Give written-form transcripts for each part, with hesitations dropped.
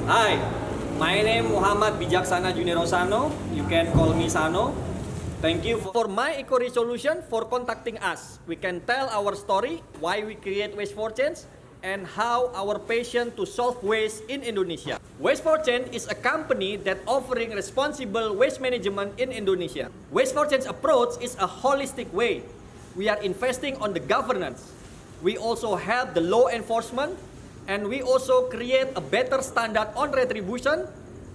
Hi, my name Muhammad Bijaksana Junirosano. You can call me Sano. Thank you for My Eco Resolution for contacting us. We can tell our story, why we create Waste for Change, and how our passion to solve waste in Indonesia. Waste for Change is a company that offering responsible waste management in Indonesia. Waste for Change approach is a holistic way. We are investing on the governance. We also help the law enforcement, and we also create a better standard on retribution,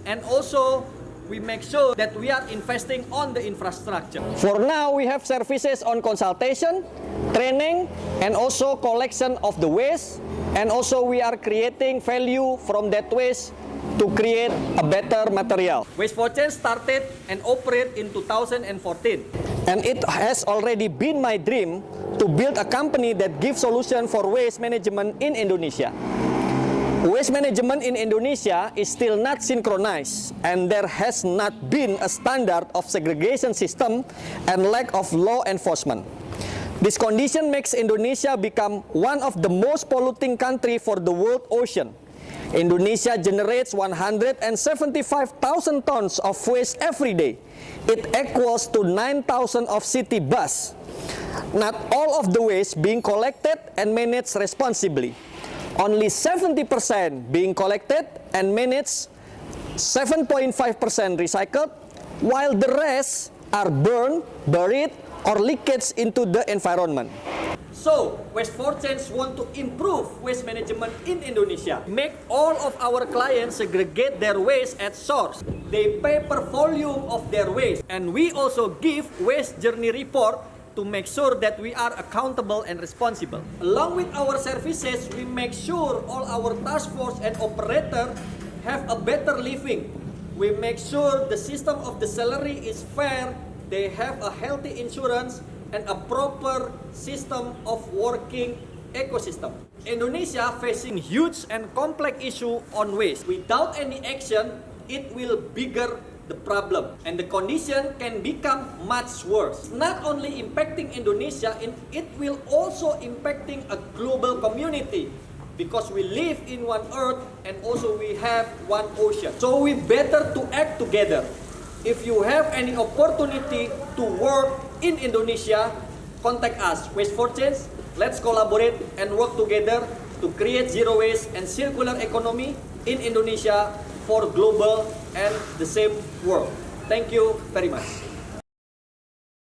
and also we make sure that we are investing on the infrastructure. For now, we have services on consultation, training, and also collection of the waste, and also we are creating value from that waste to create a better material. Waste for Change started and operate in 2014. And it has already been my dream to build a company that gives solution for waste management in Indonesia. Waste management in Indonesia is still not synchronized, and there has not been a standard of segregation system and lack of law enforcement. This condition makes Indonesia become one of the most polluting country for the world ocean. Indonesia generates 175,000 tons of waste every day. It equals to 9,000 of city bus. Not all of the waste being collected and managed responsibly. Only 70% being collected and managed, 7.5% recycled, while the rest are burned, buried, or leakage into the environment. So, Waste for Change want to improve waste management in Indonesia. Make all of our clients segregate their waste at source. They pay per volume of their waste. And we also give waste journey report to make sure that we are accountable and responsible. Along with our services, we make sure all our task force and operator have a better living. We make sure the system of the salary is fair, they have a healthy insurance, and a proper system of working ecosystem. Indonesia facing huge and complex issue on waste. Without any action, it will bigger the problem, and the condition can become much worse. Not only impacting Indonesia, it will also impacting a global community, because we live in one earth and also we have one ocean. So we better to act together. If you have any opportunity to work in Indonesia, contact us, Waste for Change. Let's collaborate and work together to create zero waste and circular economy in Indonesia for global and the same world. Thank you very much.